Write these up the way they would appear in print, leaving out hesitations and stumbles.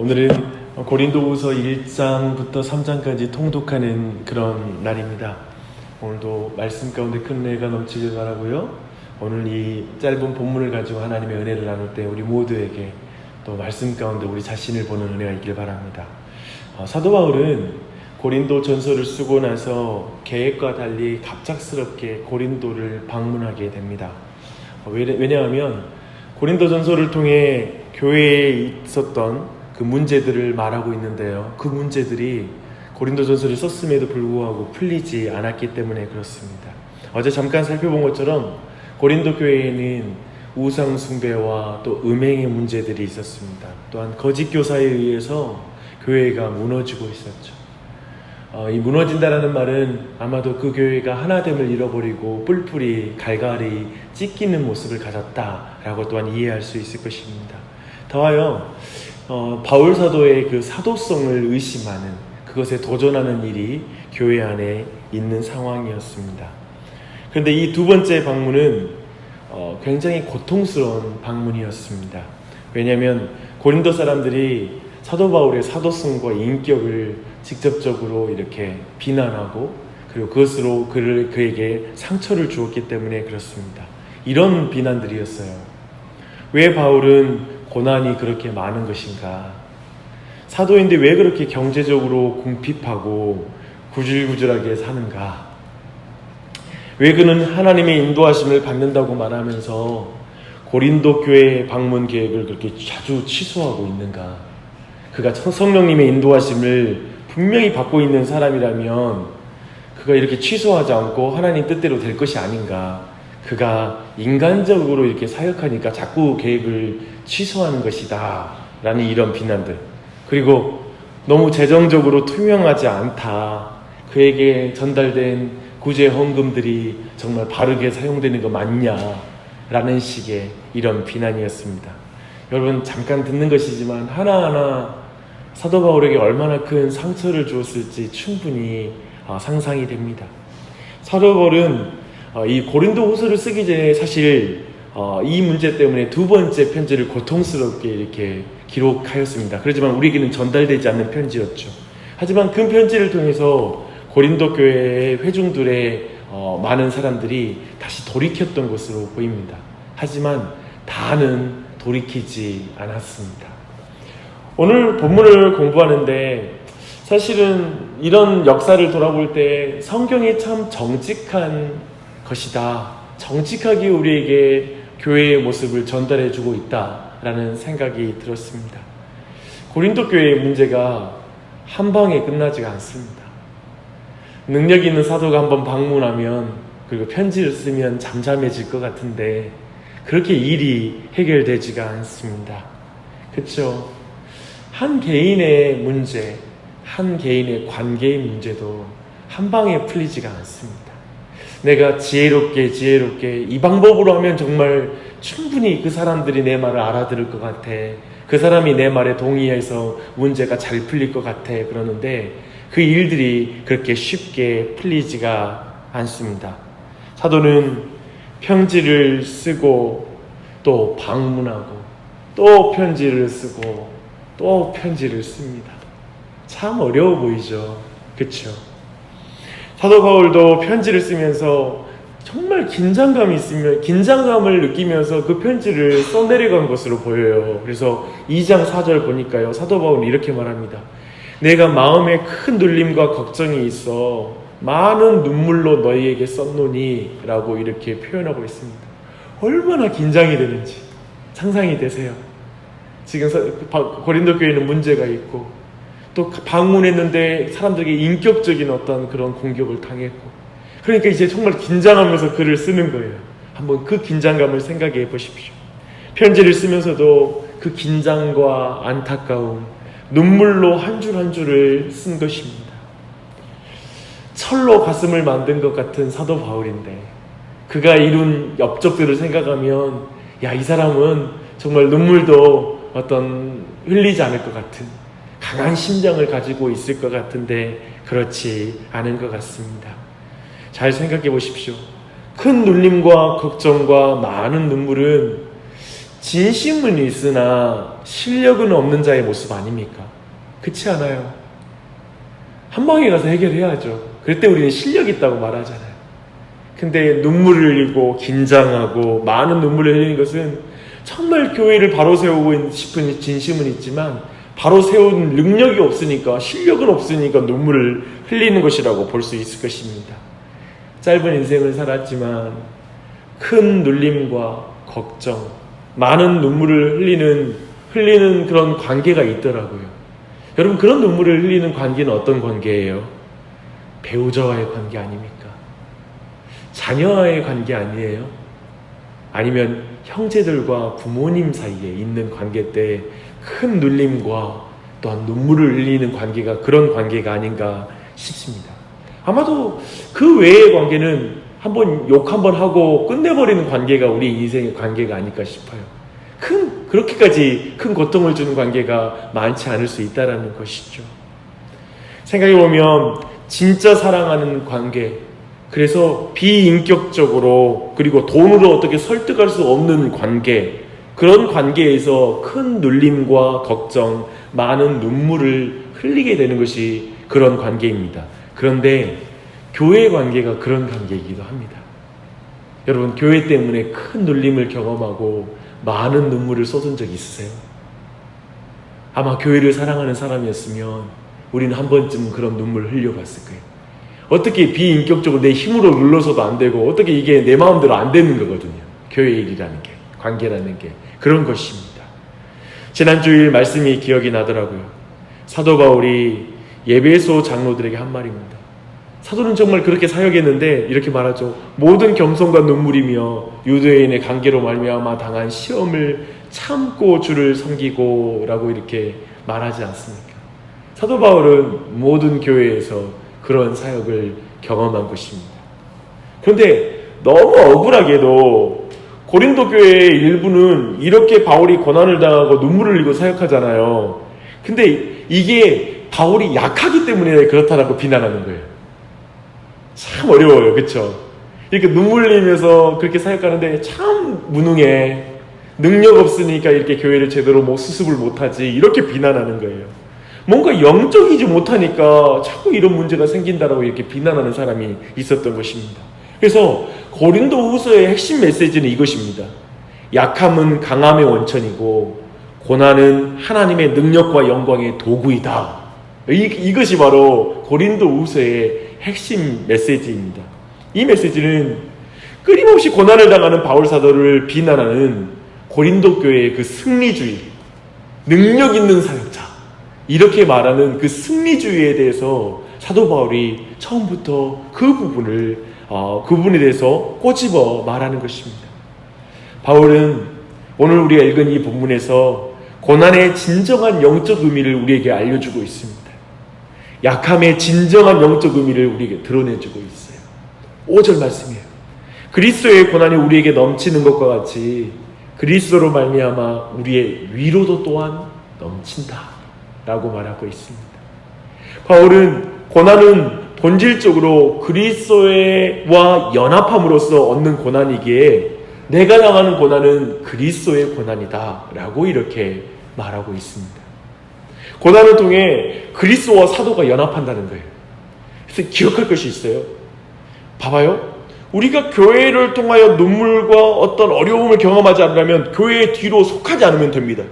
오늘은 고린도후서 1장부터 3장까지 통독하는 그런 날입니다. 오늘도 말씀 가운데 큰 은혜가 넘치길 바라고요. 오늘 이 짧은 본문을 가지고 하나님의 은혜를 나눌 때 우리 모두에게 또 말씀 가운데 우리 자신을 보는 은혜가 있길 바랍니다. 사도 바울은 고린도 전서를 쓰고 나서 계획과 달리 갑작스럽게 고린도를 방문하게 됩니다. 왜냐하면 고린도 전서를 통해 교회에 있었던 그 문제들을 말하고 있는데요. 그 문제들이 고린도 전서를 썼음에도 불구하고 풀리지 않았기 때문에 그렇습니다. 어제 잠깐 살펴본 것처럼 고린도 교회에는 우상 숭배와 또 음행의 문제들이 있었습니다. 또한 거짓 교사에 의해서 교회가 무너지고 있었죠. 이 무너진다라는 말은 아마도 그 교회가 하나됨을 잃어버리고 뿔뿔이 갈갈이 찢기는 모습을 가졌다라고 또한 이해할 수 있을 것입니다. 더하여 바울 사도의 그 사도성을 의심하는, 그것에 도전하는 일이 교회 안에 있는 상황이었습니다. 그런데 이 두 번째 방문은 굉장히 고통스러운 방문이었습니다. 왜냐하면 고린도 사람들이 사도 바울의 사도성과 인격을 직접적으로 이렇게 비난하고 그리고 그것으로 그에게 상처를 주었기 때문에 그렇습니다. 이런 비난들이었어요. 왜 바울은 고난이 그렇게 많은 것인가? 사도인데 왜 그렇게 경제적으로 궁핍하고 구질구질하게 사는가? 왜 그는 하나님의 인도하심을 받는다고 말하면서 고린도 교회 방문 계획을 그렇게 자주 취소하고 있는가? 그가 성령님의 인도하심을 분명히 받고 있는 사람이라면 그가 이렇게 취소하지 않고 하나님 뜻대로 될 것이 아닌가? 그가 인간적으로 이렇게 사역하니까 자꾸 계획을 취소하는 것이다 라는 이런 비난들, 그리고 너무 재정적으로 투명하지 않다, 그에게 전달된 구제 헌금들이 정말 바르게 사용되는 거 맞냐 라는 식의 이런 비난이었습니다. 여러분, 잠깐 듣는 것이지만 하나하나 사도 바울에게 얼마나 큰 상처를 주었을지 충분히 상상이 됩니다. 사도 바울은 이 고린도 후서를 쓰기 전에 사실 이 문제 때문에 두 번째 편지를 고통스럽게 이렇게 기록하였습니다. 그렇지만 우리에게는 전달되지 않는 편지였죠. 하지만 그 편지를 통해서 고린도 교회의 회중들의 많은 사람들이 다시 돌이켰던 것으로 보입니다. 하지만 다는 돌이키지 않았습니다. 오늘 본문을 공부하는데 사실은 이런 역사를 돌아볼 때 성경이 참 정직한 것이다, 정직하게 우리에게 교회의 모습을 전달해주고 있다라는 생각이 들었습니다. 고린도 교회의 문제가 한 방에 끝나지가 않습니다. 능력 있는 사도가 한번 방문하면 그리고 편지를 쓰면 잠잠해질 것 같은데 그렇게 일이 해결되지가 않습니다. 그렇죠? 한 개인의 문제, 한 개인의 관계의 문제도 한 방에 풀리지가 않습니다. 내가 지혜롭게 이 방법으로 하면 정말 충분히 그 사람들이 내 말을 알아들을 것 같아, 그 사람이 내 말에 동의해서 문제가 잘 풀릴 것 같아, 그러는데 그 일들이 그렇게 쉽게 풀리지가 않습니다. 사도는 편지를 쓰고 또 방문하고 또 편지를 쓰고 또 편지를 씁니다. 참 어려워 보이죠? 그렇죠? 사도 바울도 편지를 쓰면서 정말 긴장감을 느끼면서 그 편지를 써내려간 것으로 보여요. 그래서 2장 4절 보니까요, 사도 바울은 이렇게 말합니다. 내가 마음에 큰 눌림과 걱정이 있어 많은 눈물로 너희에게 썼노니 라고 이렇게 표현하고 있습니다. 얼마나 긴장이 되는지 상상이 되세요? 지금 고린도 교회는 문제가 있고 또 방문했는데 사람들에게 인격적인 어떤 그런 공격을 당했고, 그러니까 이제 정말 긴장하면서 글을 쓰는 거예요. 한번 그 긴장감을 생각해 보십시오. 편지를 쓰면서도 그 긴장과 안타까움, 눈물로 한 줄 한 줄을 쓴 것입니다. 철로 가슴을 만든 것 같은 사도 바울인데 그가 이룬 업적들을 생각하면 이 사람은 정말 눈물도 흘리지 않을 것 같은 강한 심장을 가지고 있을 것 같은데 그렇지 않은 것 같습니다. 잘 생각해 보십시오. 큰 눌림과 걱정과 많은 눈물은 진심은 있으나 실력은 없는 자의 모습 아닙니까? 그렇지 않아요? 한 방에 가서 해결해야죠. 그럴 때 우리는 실력이 있다고 말하잖아요. 근데 눈물을 흘리고 긴장하고 많은 눈물을 흘리는 것은 정말 교회를 바로 세우고 싶은 진심은 있지만 바로 세운 능력이 없으니까, 실력은 없으니까 눈물을 흘리는 것이라고 볼 수 있을 것입니다. 짧은 인생을 살았지만 큰 눌림과 걱정, 많은 눈물을 흘리는 그런 관계가 있더라고요. 여러분, 그런 눈물을 흘리는 관계는 어떤 관계예요? 배우자와의 관계 아닙니까? 자녀와의 관계 아니에요? 아니면 형제들과 부모님 사이에 있는 관계 때 큰 눌림과 또한 눈물을 흘리는 관계가 그런 관계가 아닌가 싶습니다. 아마도 그 외의 관계는 욕 한번 하고 끝내버리는 관계가 우리 인생의 관계가 아닐까 싶어요. 그렇게까지 큰 고통을 주는 관계가 많지 않을 수 있다는 것이죠. 생각해보면 진짜 사랑하는 관계, 그래서 비인격적으로 그리고 돈으로 어떻게 설득할 수 없는 관계, 그런 관계에서 큰 눌림과 걱정, 많은 눈물을 흘리게 되는 것이 그런 관계입니다. 그런데 교회 관계가 그런 관계이기도 합니다. 여러분, 교회 때문에 큰 눌림을 경험하고 많은 눈물을 쏟은 적 있으세요? 아마 교회를 사랑하는 사람이었으면 우리는 한 번쯤 그런 눈물을 흘려봤을 거예요. 어떻게 비인격적으로 내 힘으로 눌러서도 안 되고 어떻게 이게 내 마음대로 안 되는 거거든요. 교회 일이라는 게, 관계라는 게 그런 것입니다. 지난주일 말씀이 기억이 나더라고요. 사도 바울이 에베소 장로들에게 한 말입니다. 사도는 정말 그렇게 사역했는데 이렇게 말하죠. 모든 겸손과 눈물이며 유대인의 관계로 말미암아 당한 시험을 참고 주를 섬기고 라고 이렇게 말하지 않습니까? 사도 바울은 모든 교회에서 그런 사역을 경험한 것입니다. 그런데 너무 억울하게도 고린도 교회의 일부는 이렇게 바울이 고난을 당하고 눈물을 흘리고 사역하잖아요. 근데 이게 바울이 약하기 때문에 그렇다라고 비난하는 거예요. 참 어려워요. 그렇죠? 이렇게 눈물 흘리면서 그렇게 사역하는데 참 무능해. 능력 없으니까 이렇게 교회를 제대로 수습을 못하지. 이렇게 비난하는 거예요. 뭔가 영적이지 못하니까 자꾸 이런 문제가 생긴다라고 이렇게 비난하는 사람이 있었던 것입니다. 그래서 고린도후서의 핵심 메시지는 이것입니다. 약함은 강함의 원천이고 고난은 하나님의 능력과 영광의 도구이다. 이것이 바로 고린도후서의 핵심 메시지입니다. 이 메시지는 끊임없이 고난을 당하는 바울 사도를 비난하는 고린도 교회의 그 승리주의, 능력 있는 사역자, 이렇게 말하는 그 승리주의에 대해서 사도 바울이 처음부터 그 부분에 대해서 꼬집어 말하는 것입니다. 바울은 오늘 우리가 읽은 이 본문에서 고난의 진정한 영적 의미를 우리에게 알려주고 있습니다. 약함의 진정한 영적 의미를 우리에게 드러내주고 있어요. 5절 말씀이에요. 그리스도의 고난이 우리에게 넘치는 것과 같이 그리스도로 말미암아 우리의 위로도 또한 넘친다 라고 말하고 있습니다. 바울은 고난은 본질적으로 그리스도와 연합함으로써 얻는 고난이기에 내가 당하는 고난은 그리스도의 고난이다 라고 이렇게 말하고 있습니다. 고난을 통해 그리스도와 사도가 연합한다는 거예요. 그래서 기억할 것이 있어요. 봐봐요. 우리가 교회를 통하여 눈물과 어떤 어려움을 경험하지 않으려면 교회 뒤로 속하지 않으면 됩니다.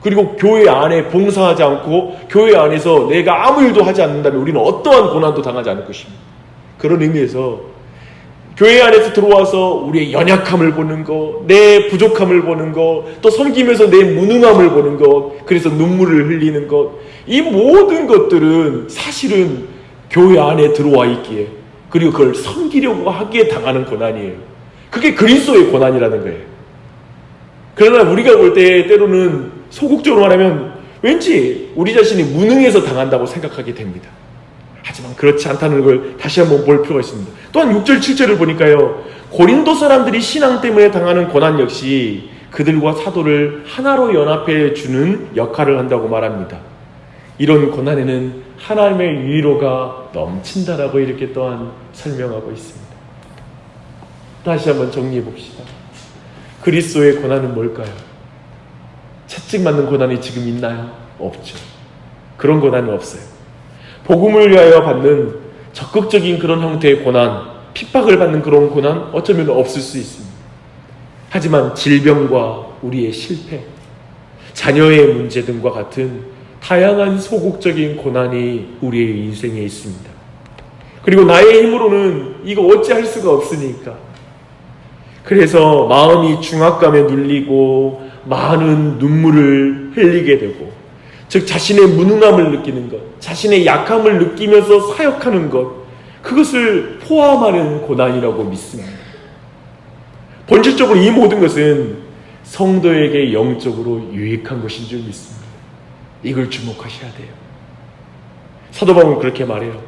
그리고 교회 안에 봉사하지 않고 교회 안에서 내가 아무 일도 하지 않는다면 우리는 어떠한 고난도 당하지 않을 것입니다. 그런 의미에서 교회 안에서 들어와서 우리의 연약함을 보는 것, 내 부족함을 보는 것, 또 섬기면서 내 무능함을 보는 것, 그래서 눈물을 흘리는 것, 이 모든 것들은 사실은 교회 안에 들어와 있기에, 그리고 그걸 섬기려고 하기에 당하는 고난이에요. 그게 그리스도의 고난이라는 거예요. 그러나 우리가 볼 때 때로는 소극적으로 말하면 왠지 우리 자신이 무능해서 당한다고 생각하게 됩니다. 하지만 그렇지 않다는 걸 다시 한번 볼 필요가 있습니다. 또한 6절 7절을 보니까요, 고린도 사람들이 신앙 때문에 당하는 고난 역시 그들과 사도를 하나로 연합해 주는 역할을 한다고 말합니다. 이런 고난에는 하나님의 위로가 넘친다라고 이렇게 또한 설명하고 있습니다. 다시 한번 정리해 봅시다. 그리스도의 고난은 뭘까요? 채찍맞는 고난이 지금 있나요? 없죠. 그런 고난은 없어요. 복음을 위하여 받는 적극적인 그런 형태의 고난, 핍박을 받는 그런 고난 어쩌면 없을 수 있습니다. 하지만 질병과 우리의 실패, 자녀의 문제 등과 같은 다양한 소극적인 고난이 우리의 인생에 있습니다. 그리고 나의 힘으로는 이거 어찌할 수가 없으니까, 그래서 마음이 중압감에 눌리고 많은 눈물을 흘리게 되고, 즉 자신의 무능함을 느끼는 것, 자신의 약함을 느끼면서 사역하는 것, 그것을 포함하는 고난이라고 믿습니다. 본질적으로 이 모든 것은 성도에게 영적으로 유익한 것인 줄 믿습니다. 이걸 주목하셔야 돼요. 사도 바울은 그렇게 말해요.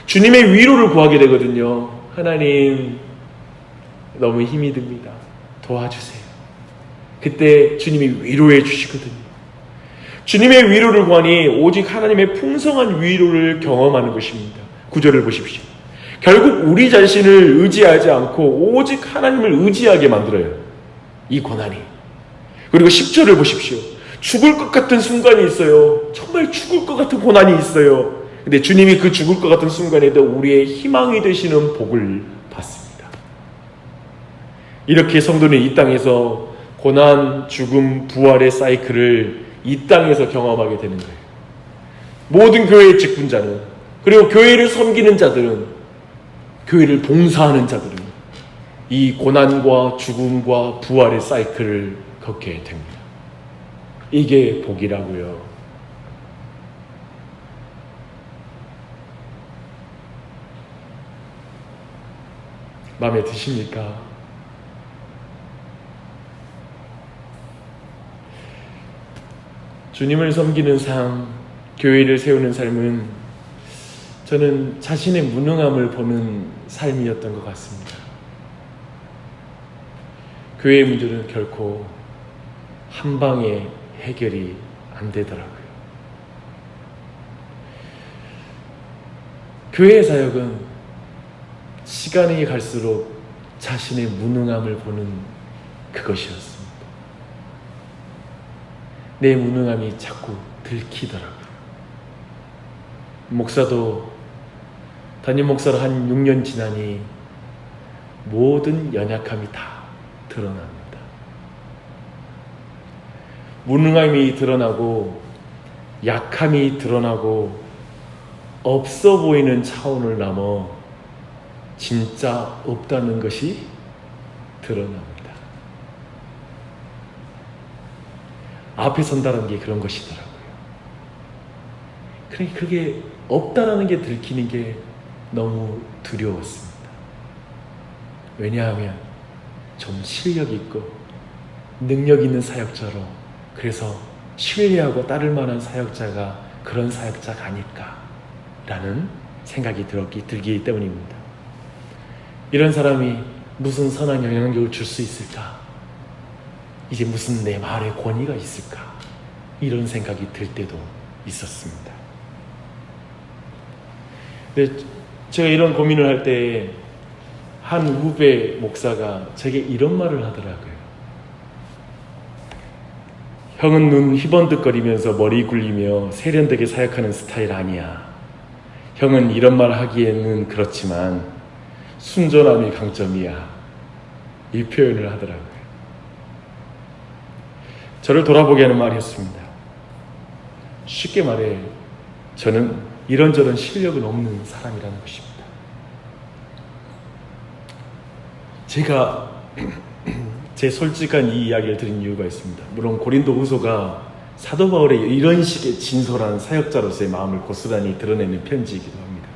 주님의 위로를 구하게 되거든요. 하나님, 너무 힘이 듭니다. 도와주세요. 그때 주님이 위로해 주시거든요. 주님의 위로를 구하니 오직 하나님의 풍성한 위로를 경험하는 것입니다. 9절을 보십시오. 결국 우리 자신을 의지하지 않고 오직 하나님을 의지하게 만들어요, 이 고난이. 그리고 10절을 보십시오. 죽을 것 같은 순간이 있어요. 정말 죽을 것 같은 고난이 있어요. 근데 주님이 그 죽을 것 같은 순간에도 우리의 희망이 되시는 복을 받습니다. 이렇게 성도는 이 땅에서 고난, 죽음, 부활의 사이클을 이 땅에서 경험하게 되는 거예요. 모든 교회의 직분자는, 그리고 교회를 섬기는 자들은, 교회를 봉사하는 자들은 이 고난과 죽음과 부활의 사이클을 겪게 됩니다. 이게 복이라고요. 마음에 드십니까? 주님을 섬기는 삶, 교회를 세우는 삶은 저는 자신의 무능함을 보는 삶이었던 것 같습니다. 교회의 문제는 결코 한 방에 해결이 안 되더라고요. 교회의 사역은 시간이 갈수록 자신의 무능함을 보는 그것이었습니다. 내 무능함이 자꾸 들키더라고요. 목사도 담임 목사로 한 6년 지나니 모든 연약함이 다 드러납니다. 무능함이 드러나고 약함이 드러나고 없어 보이는 차원을 넘어 진짜 없다는 것이 드러납니다. 앞에 선다는 게 그런 것이더라고요. 그러니까 그게 없다라는 게 들키는 게 너무 두려웠습니다. 왜냐하면 좀 실력 있고 능력 있는 사역자로, 그래서 신뢰하고 따를 만한 사역자가 그런 사역자가 아닐까라는 생각이 들기 때문입니다. 이런 사람이 무슨 선한 영향력을 줄 수 있을까? 이제 무슨 내 말에 권위가 있을까? 이런 생각이 들 때도 있었습니다. 근데 제가 이런 고민을 할 때 한 후배 목사가 제게 이런 말을 하더라고요. 형은 눈 희번득거리면서 머리 굴리며 세련되게 사역하는 스타일 아니야. 형은 이런 말 하기에는 그렇지만 순전함이 강점이야. 이 표현을 하더라고요. 저를 돌아보게 하는 말이었습니다. 쉽게 말해 저는 이런저런 실력은 없는 사람이라는 것입니다. 제가 제 솔직한 이 이야기를 드린 이유가 있습니다. 물론 고린도후서가 사도 바울의 이런 식의 진솔한 사역자로서의 마음을 고스란히 드러내는 편지이기도 합니다.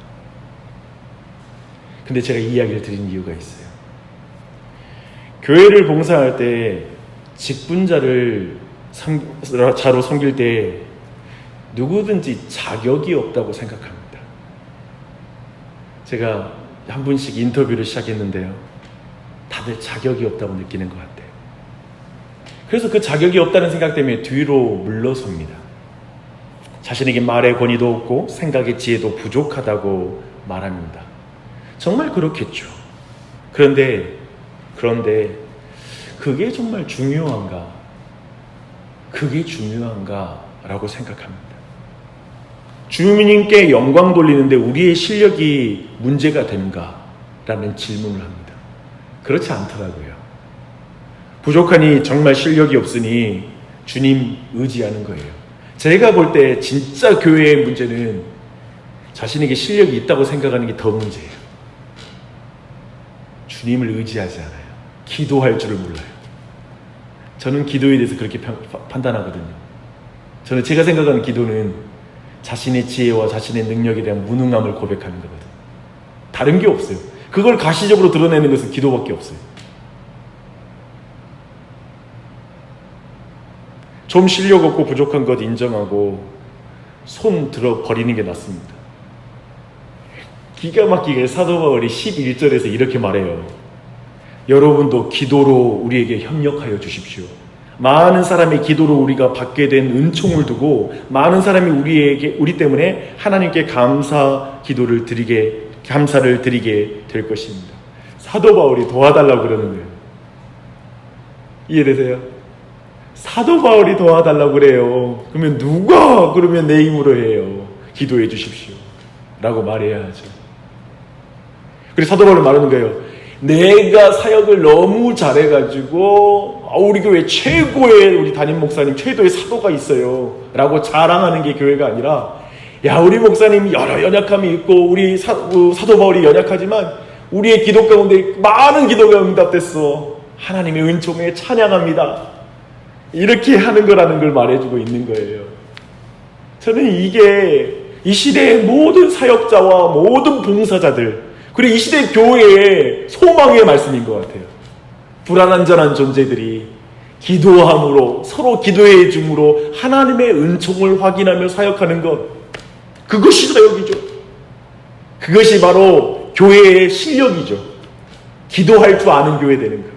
근데 제가 이 이야기를 드린 이유가 있어요. 교회를 봉사할 때 직분자로 섬길 때 누구든지 자격이 없다고 생각합니다. 제가 한 분씩 인터뷰를 시작했는데요. 다들 자격이 없다고 느끼는 것 같아요. 그래서 그 자격이 없다는 생각 때문에 뒤로 물러섭니다. 자신에게 말의 권위도 없고 생각의 지혜도 부족하다고 말합니다. 정말 그렇겠죠. 그런데 그게 정말 중요한가? 그게 중요한가라고 생각합니다. 주님께 영광 돌리는데 우리의 실력이 문제가 된가? 라는 질문을 합니다. 그렇지 않더라고요. 부족하니 정말 실력이 없으니 주님 의지하는 거예요. 제가 볼 때 진짜 교회의 문제는 자신에게 실력이 있다고 생각하는 게 더 문제예요. 주님을 의지하지 않아요. 기도할 줄을 몰라요. 저는 기도에 대해서 그렇게 판단하거든요. 저는 제가 생각하는 기도는 자신의 지혜와 자신의 능력에 대한 무능함을 고백하는 거거든요. 다른 게 없어요. 그걸 가시적으로 드러내는 것은 기도밖에 없어요. 좀 실력 없고 부족한 것 인정하고 손 들어 버리는 게 낫습니다. 기가 막히게 사도 바울이 11절에서 이렇게 말해요. 여러분도 기도로 우리에게 협력하여 주십시오. 많은 사람의 기도로 우리가 받게 된 은총을 두고 많은 사람이 우리 때문에 하나님께 감사를 드리게 될 것입니다. 사도 바울이 도와달라고 그러는 거예요. 이해되세요? 사도 바울이 도와달라고 그래요. 그러면 누가 그러면 내 힘으로 해요? 기도해 주십시오 라고 말해야 하죠. 그래서 사도 바울은 말하는 거예요. 내가 사역을 너무 잘해가지고 우리 교회 최고의 우리 담임 목사님 최고의 사도가 있어요 라고 자랑하는 게 교회가 아니라, 야 우리 목사님 여러 연약함이 있고 우리 사도 바울이 연약하지만 우리의 기도 가운데 많은 기도가 응답됐어. 하나님의 은총에 찬양합니다. 이렇게 하는 거라는 걸 말해주고 있는 거예요. 저는 이게 이 시대의 모든 사역자와 모든 봉사자들, 그리고 이 시대 교회의 소망의 말씀인 것 같아요. 불안한전한 존재들이 기도함으로, 서로 기도해 줌으로 하나님의 은총을 확인하며 사역하는 것, 그것이 사역이죠. 그것이 바로 교회의 실력이죠. 기도할 줄 아는 교회 되는 것,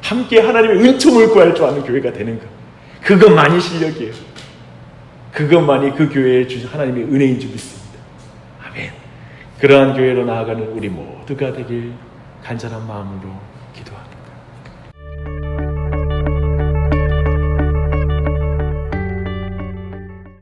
함께 하나님의 은총을 구할 줄 아는 교회가 되는 것, 그것만이 실력이에요. 그것만이 그 교회에 주신 하나님의 은혜인 줄 믿습니다. 아멘. 그러한 교회로 나아가는 우리 모두가 되길 간절한 마음으로